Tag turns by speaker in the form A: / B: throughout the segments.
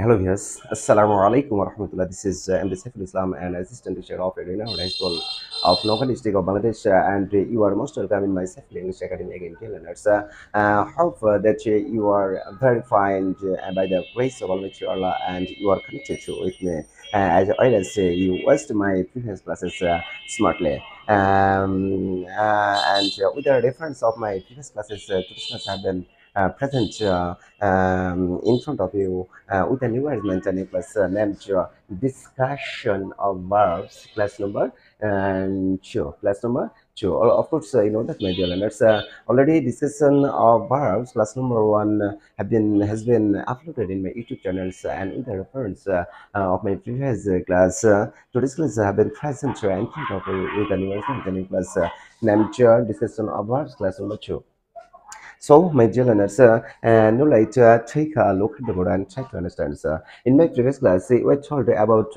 A: Hello, viewers. Assalamu alaikum wa rahmatullah. This is MD Saiful Islam and Assistant Teacher of Renowned High School of Nogal District of Bangladesh. And you are most welcome in my Saiful English Academy again, dear learners. Hope that you are very fine by the grace of Almighty Allah and you are connected with me. As I always say, you watched my previous classes smartly. And with the reference of my previous classes, today's class have been present in front of you with a new arrangement and a class named discussion of verbs, class number two. Class number two. Of course, you know that, my dear learners. Already discussion of verbs, class number one, has been uploaded in my YouTube channels and with the reference of my previous class. Today's class have been present in front of you with a new arrangement and a class named discussion of verbs, class number two. So, my dear learners, now take a look at the board and try to understand. In my previous class, we were told about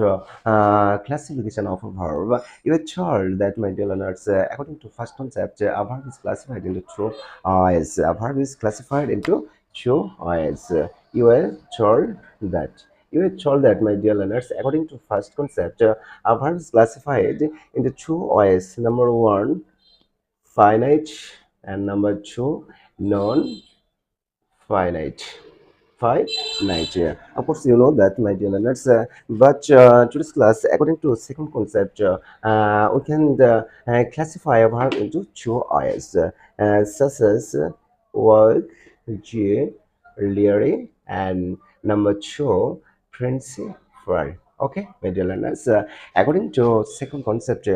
A: classification of a verb. You were told that, my dear learners, according to first concept, a verb is classified into two ways. A verb is classified into two ways. You were told that. You were told that, my dear learners, according to first concept, a verb is classified into two ways. Number one, finite, and number two, non finite. Finite. Of course, you know that, my dear learners. But today's class, according to second concept, we can classify a verb into two areas, such as work, jewelry, and number two, principal. Okay, my dear learners. According to second concept,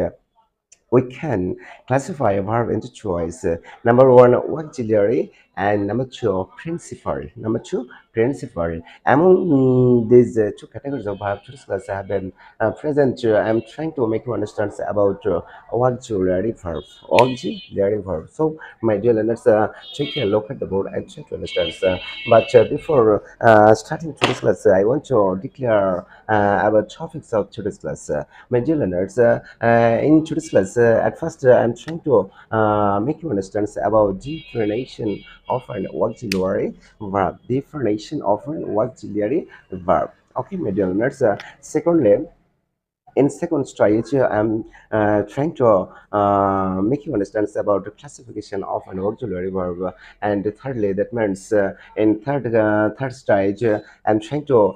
A: we can classify a verb into choice. Number one, auxiliary, and number two, principal. Number two, principal. Among these two categories of verb, today's class have been present. I'm trying to make you understand about auxiliary verb. Auxiliary verb. So, my dear learners, take a look at the board and try to understand. But before starting today's class, I want to declare about topics of today's class. My dear learners, in today's class, at first I'm trying to make you understand about definition of an auxiliary verb. Definition of an auxiliary verb. Okay, my dear learners. Secondly, in second stage, I'm trying to make you understand about the classification of an auxiliary verb. And thirdly, that means in third stage, I'm trying to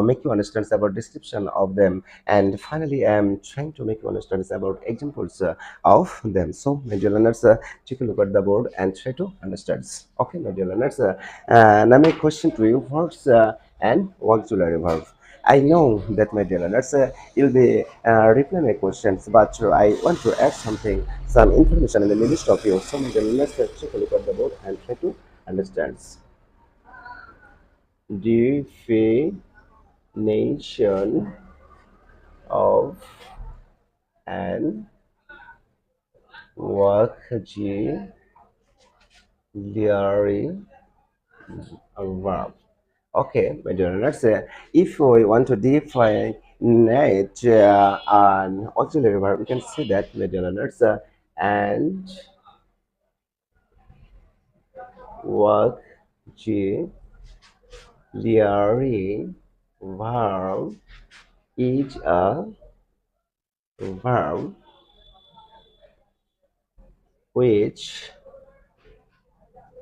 A: make you understand about description of them. And finally, I'm trying to make you understand about examples of them. So, my dear learners, take a look at the board and try to understand. Okay, my dear learners. Now my question to you: what's an auxiliary verb? I know that, my dear learners, you'll be replying my questions, but I want to add some information in the midst of you. So, my dear learners, take a look at the board and try to understand. Definition of an auxiliary verb. Okay, my dear, let's say if we want to define it an auxiliary verb, we can say that, my dear learners, and auxiliary verb is a verb which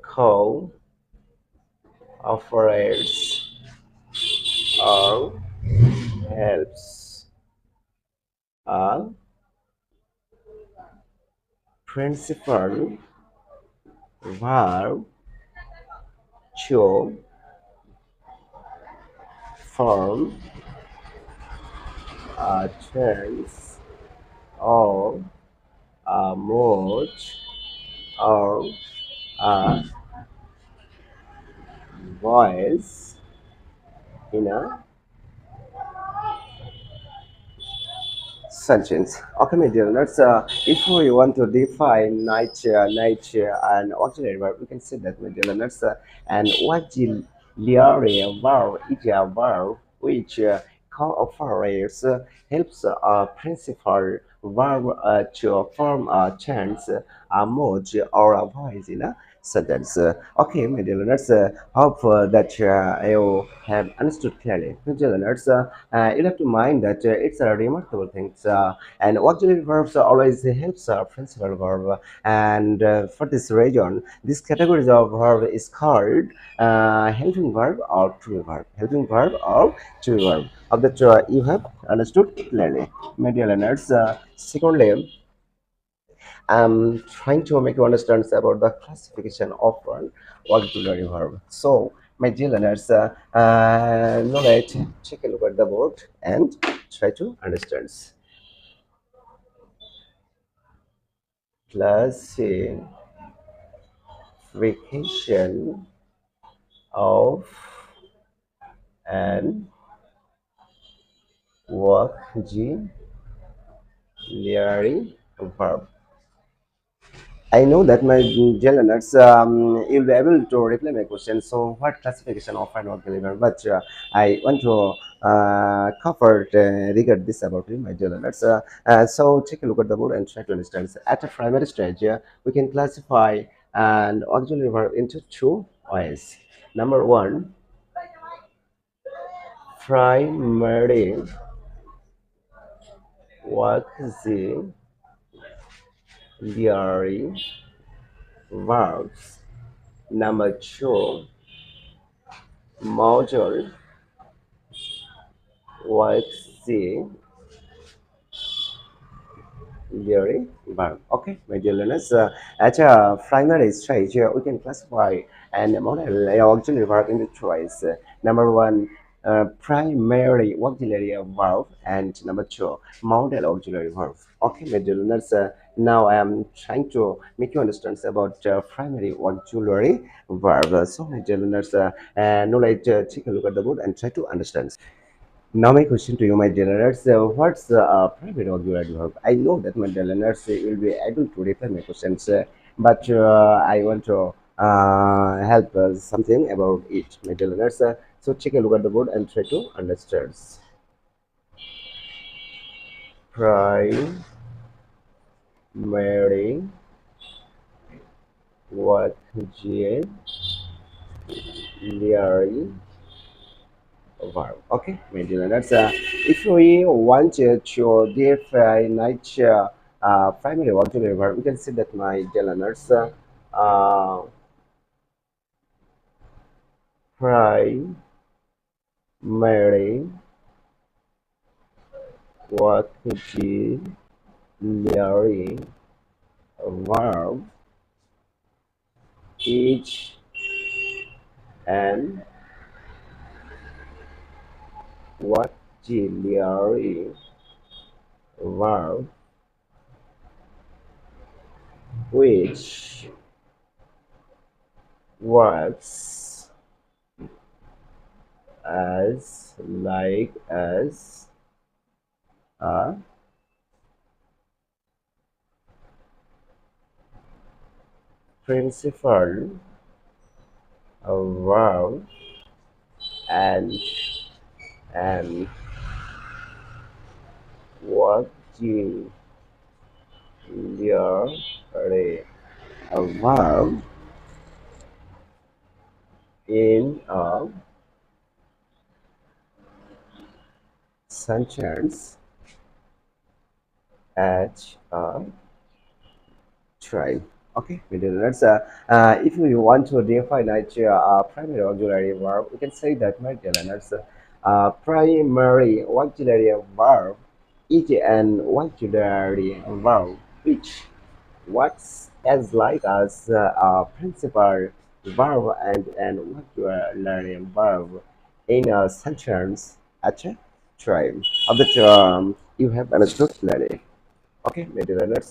A: cooperates or helps a principal verb to form a tense or a mode or a voice in a sentence. Okay, my dear learners, if we want to define nature and auxiliary verb, we can say that, my dear learners, and auxiliary verb is a verb which cooperates, helps a principal verb to form a tense, a mode, or a voice in a sentence. Okay, my dear learners, hope that you have understood clearly. My dear learners, you have to mind that it's a remarkable thing, and auxiliary verbs always helps principal verb, and for this reason, this category of verb is called helping verb or true verb. Helping verb or true verb. Of that, you have understood clearly, my dear learners. Secondly, I'm trying to make you understand about the classification of one auxiliary verb. So, my dear learners, now let's take a look at the board and try to understand. Classification of an auxiliary verb. I know that my dear learners, you'll be able to reply my question. So, what classification of an auxiliary? But I want to cover regard this about you, my dear learners. So, take a look at the board and try to understand. So, at a primary stage, we can classify an auxiliary verb into two ways. Number one, primary auxiliary verbs. Number two, module auxiliary verb. Okay, my dear learners, at a primary stage, we can classify and model auxiliary verb into choice. Number one, primary auxiliary verb, and number two, model auxiliary verb. Okay, my dear learners, now I am trying to make you understand about primary auxiliary verb. So, my dear learners, now let's take a look at the board and try to understand. Now my question to you, my dear learners, what's the private auxiliary verb? I know that my dear learners will be able to reply my questions, but I want to help something about it, my dear learners. So take a look at the board and try to understand. Primary auxiliary verb. Okay, my dear learners. If we want to define primary auxiliary verb, we can see that my dear learners, uh, primary auxiliary verb is an auxiliary verb which works as like as a principal verb and an auxiliary verb in a sentence at a time. Okay, let's if you want to define a primary auxiliary verb, we can say that my dear learners, primary auxiliary verb is an auxiliary verb which works as like as a principal verb and an auxiliary verb in a sentence at a time. Of the term, you have understood clearly. Okay, maybe learners.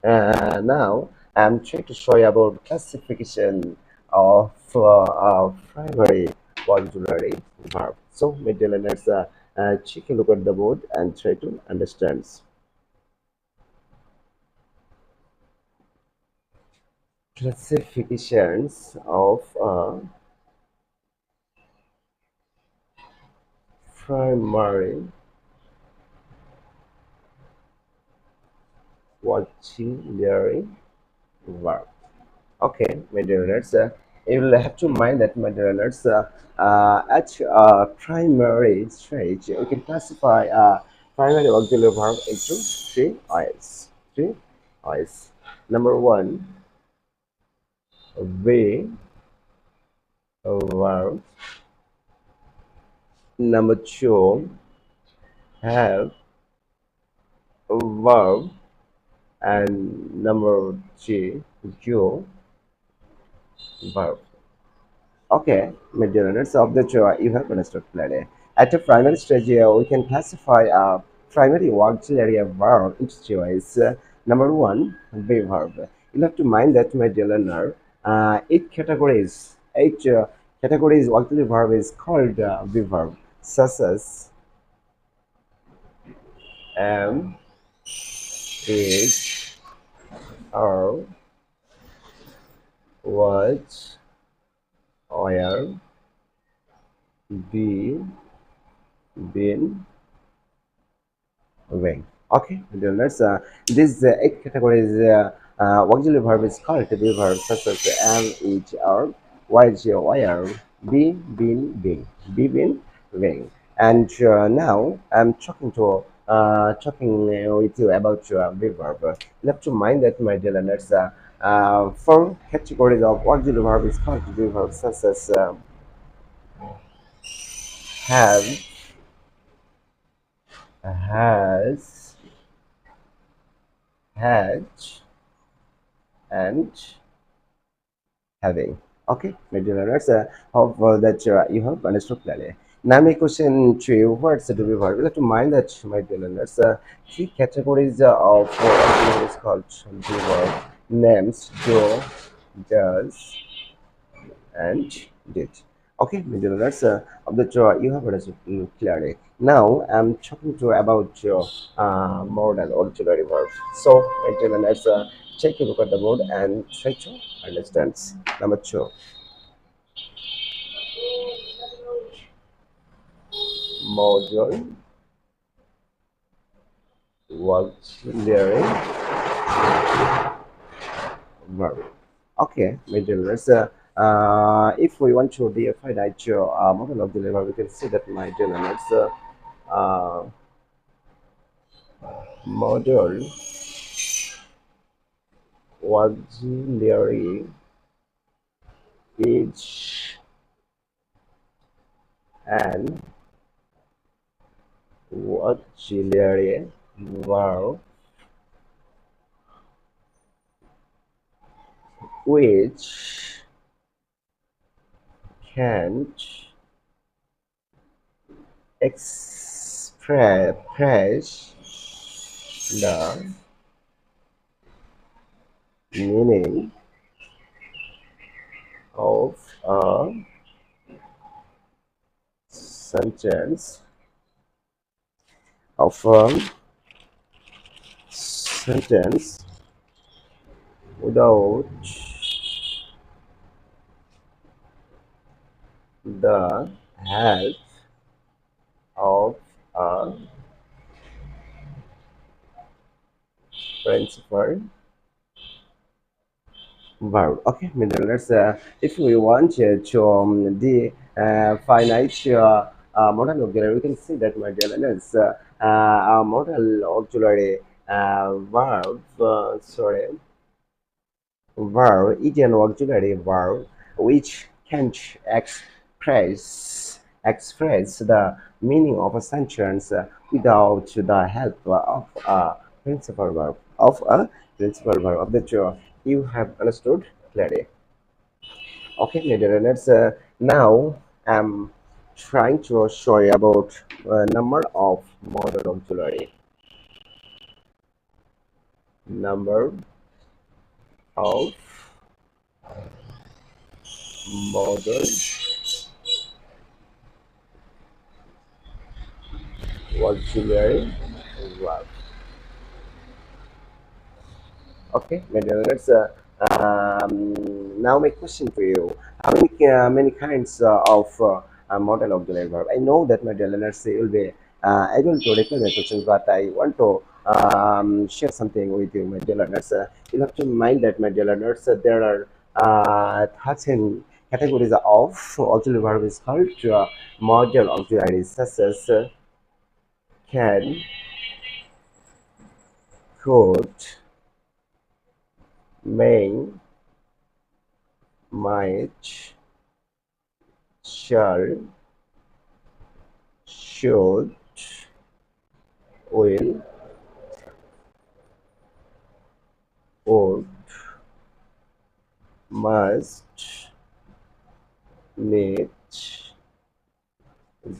A: Now I'm trying to show you about classification of primary auxiliary verb. So, maybe learners, take a look at the board and try to understand. Classifications of primary auxiliary verb. Okay, my dear learners, you will have to mind that, my dear learners, at primary stage, we can classify primary auxiliary verb into three I's. Three I's. Number one, be verb. Number two, have verb. And number three, you verb. Okay, maintenance of the joy you have understood clearly. At a primary stage, we can classify a primary auxiliary verb into choice. Number one, be verb. You have to mind that, my dear learner, eight categories auxiliary verb is called be verb, such as am, is, are, was, were, be, been, wing. Okay, then let's this eight categories auxiliary verb is called to be verb such as am, is, are, was, were, be, been, being, be, been, wing. And now I'm talking with you about be verb. You have to mind that, my dear learners, four categories of auxiliary verb is called to be verb such as have, has, had, and having. Okay, my dear learners, hope that you have understood clearly. Now, my question to you: what's the be verb? You have to mind that, my dear learners, three categories of what is called be verb: names, do, does, and did. Okay, my dear learners, of the you have understood clearly. Now, I'm talking to you about your modal auxiliary verbs. So, my dear learners, take a look at the board and try to understand. Number two, modal auxiliary verb. Okay, major learners. If we want to define that your modal auxiliary verb, we can see that, my dear learners, uh, modal auxiliary is an auxiliary verb which can express the meaning of a sentence of a sentence without the help of a principal verb. Okay, middle. Let's if we want to the finite modal auxiliary, we can see that, my dear learners, a modal auxiliary verb. Sorry, verb is an auxiliary verb which can express the meaning of a sentence without the help of a principal verb of the two. You have understood clearly. Okay, my dear learners, now I'm trying to show you about number of modal auxiliary. Number of modal auxiliary verb. Okay, Madam, let's now my question to you: how many kinds of model auxiliary verb? I know that my dear learners will be able to reply my questions, but I want to share something with you, my dear learners. You have to mind that, my dear learners, there are 13 categories of auxiliary verb is called modal auxiliaries such as can, could, may, might, shall, should, will, would, must, need,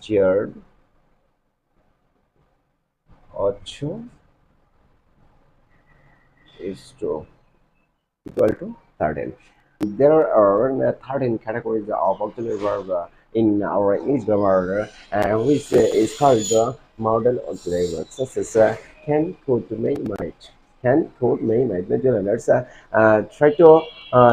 A: dare, ought to, is to, equal to 13. There are 13 categories of auxiliary verb in our English grammar, which is called the modal auxiliary verb, such as can, could, may, might. Can, could, may, might. My dear learners, try to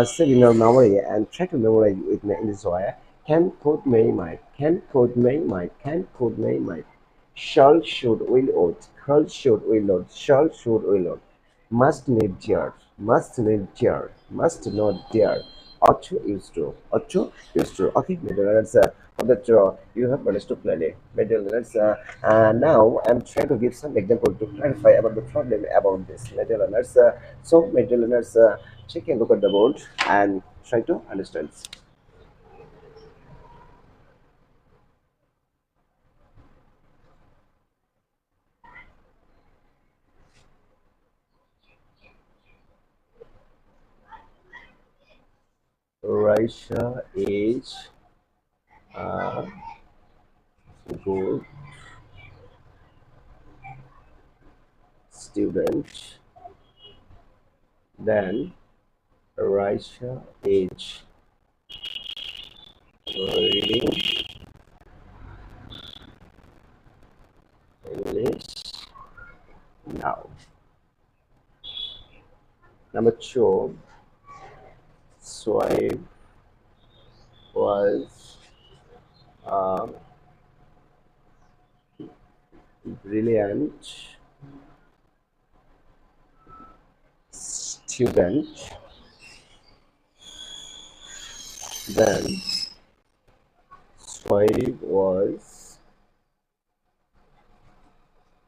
A: save in your memory and try to memorize it in this way. Can, could, may, might. Can, could, may, might. Can, could, may, might. Shall, should, will, ought. Could, should, will, ought. Shall, should, will, ought. Must, need, dare. Must, need, dare. Must not dare. Ought to, used to. Ought to, used to. Okay, my dear learners, for that you have understood clearly. My dear learners, now I'm trying to give some example to clarify about the problem about this. My dear learners, my dear learners, take a look at the board and try to understand. Raisha is a good student. Then Raisha is reading English now. Number two, Swipe was a brilliant student. Then Swipe was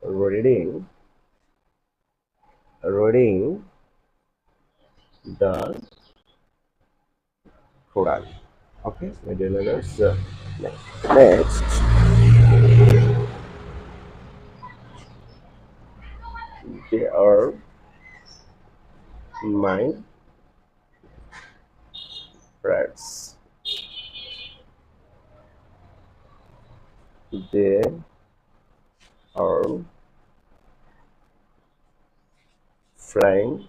A: reading reading the Quran. Okay, my dear learners. Next, they are my friends. They are flying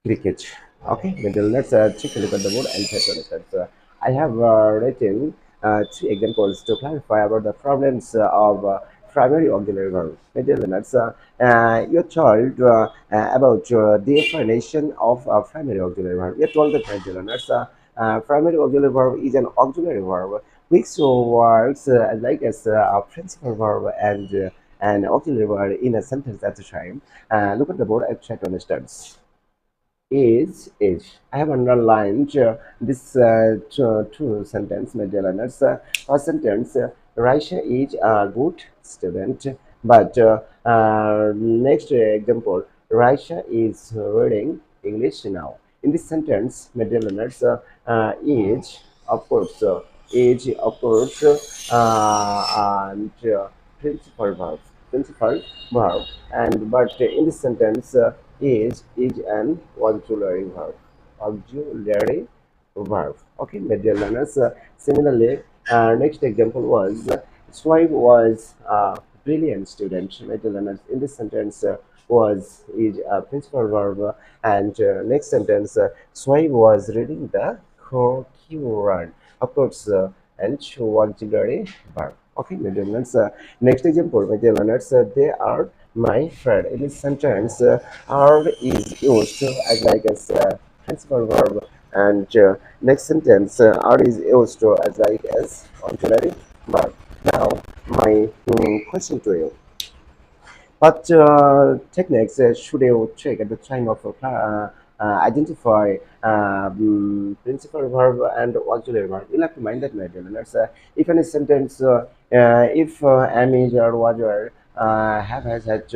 A: cricket. Okay, then let's take a look at the board and take a look at. I have written three examples to clarify about the problems of primary auxiliary verb. Let's your child about the definition of a primary auxiliary verb. You told the let's primary auxiliary verb is an auxiliary verb which works like as a principal verb and an auxiliary verb in a sentence at a time. Look at the board and try to understand is. I have underlined this two sentence, my dear learners. First sentence, Raisha is a good student, but next example, Raisha is reading English now. In this sentence, my dear learners, is of course, and principal verb, and but in this sentence. Is an auxiliary verb. Okay, my dear learners. Similarly, next example was Swipe was a brilliant student. My dear learners, in this sentence was is a principal verb, and next sentence Swipe was reading the Quran. Of course, and auxiliary verb. Okay, my dear learners. Next example, my dear learners, they are my friend. In this sentence, are is used as like as principal verb, and next sentence, are is used as like as auxiliary verb. Now, my question to you: But techniques should you check at the time of identify principal verb and auxiliary verb. You'll have to mind that, my dear learners. If any sentence, if am is or was or have has had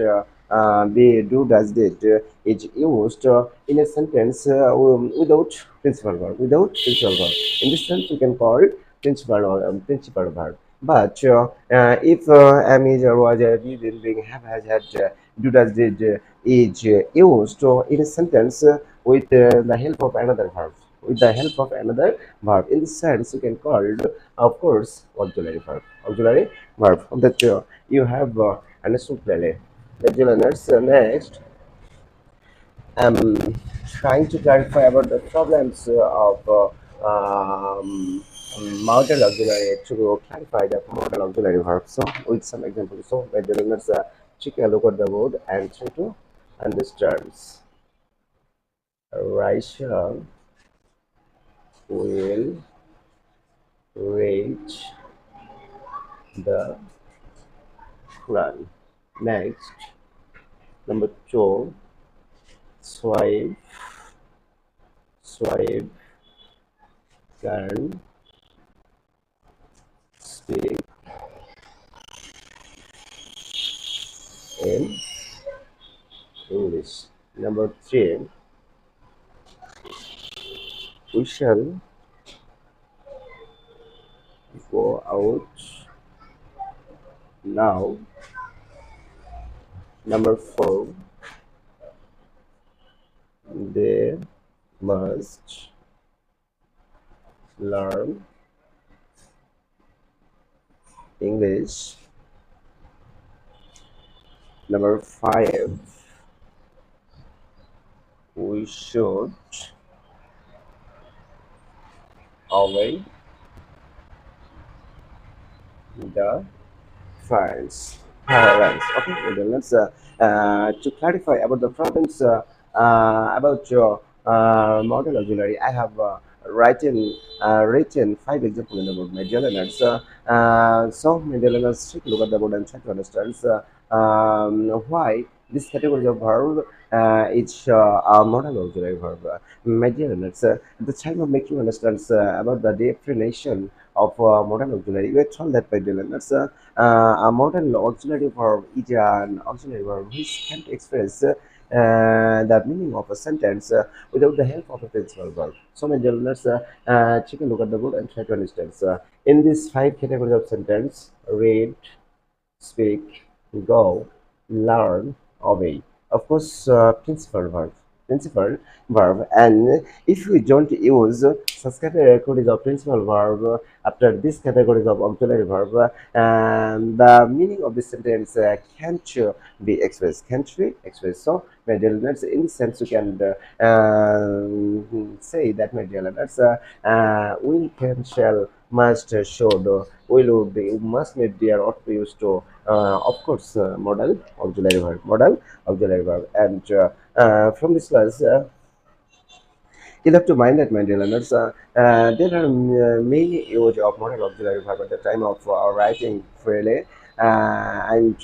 A: be do does did is used in a sentence without principal verb. Without principal verb. In this sense, we can call it principal verb. But if am is or was be will being have has had do does did is used in a sentence with the help of another verb. With the help of another verb. In this sense, you can call it, of course, auxiliary verb. Auxiliary verb that you have understood clearly. The learners next. I'm trying to clarify about the problems of modal auxiliary to clarify the modal auxiliary verb. So, with some examples. So, my dear learners, take a look at the board and try to understand. Raisha will reach the run. Next, number two, swipe, swipe, can speak in English. Number three, we shall go out now. Number four, they must learn English. Number five, we should avoid the parents. Parents. Okay, and then let's to clarify about the problems about your model auxiliary. I have written five examples about my learners. So my learners take a look at the board and try to understand why this category of verb is a model auxiliary verb. My learners, at the time of making understand about the definition of modal auxiliary, we are told that by learners. A modal auxiliary verb is an auxiliary verb which can express the meaning of a sentence without the help of a principal verb. So, my dear learners, take a look at the board and try to understand. In these five categories of sentence, read, speak, go, learn, obey. Of course, principal verb, and if we don't use such categories of principal verb after these categories of auxiliary verb, and the meaning of the sentence can't be expressed. Can't be expressed. So, my dear learners, in this sense, you can say that, my dear learners, will, can, shall, must, should, will, would, be, must, may, dare, ought to, used to, of course, modal auxiliary verb. Modal auxiliary verb. And from this class, you'll have to mind that, my dear learners, there are many use of modal auxiliary verb at the time of writing freely and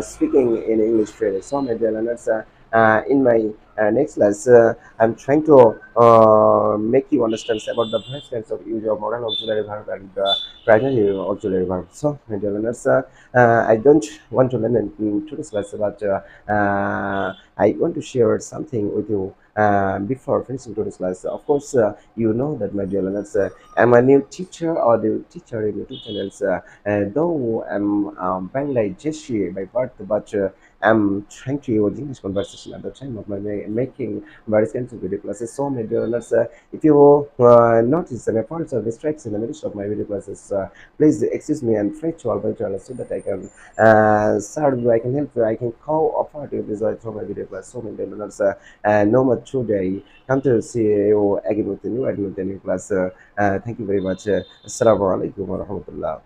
A: speaking in English freely. So, my dear learners, in my next class, I'm trying to make you understand about the first kinds of use of modal auxiliary verb and primary auxiliary verb. So, my dear learners, I don't want to learn in today's class, but I want to share something with you before finishing today's class. Of course, you know that, my dear learners, I'm a new teacher or the teacher in YouTube channels. Though I'm Bangladeshi by birth, but I'm trying to use English conversation at the time of my making various kinds of video classes. So, my dear learners, if you notice any faults or mistakes in the middle of my video classes, please excuse me and try to avoid so that I can serve you, I can help you, I can co-offer you results from my video class. So, my dear learners, no more today. Come to see you again with the new class. Thank you very much. Assalamu alaikum wa rahmatullah.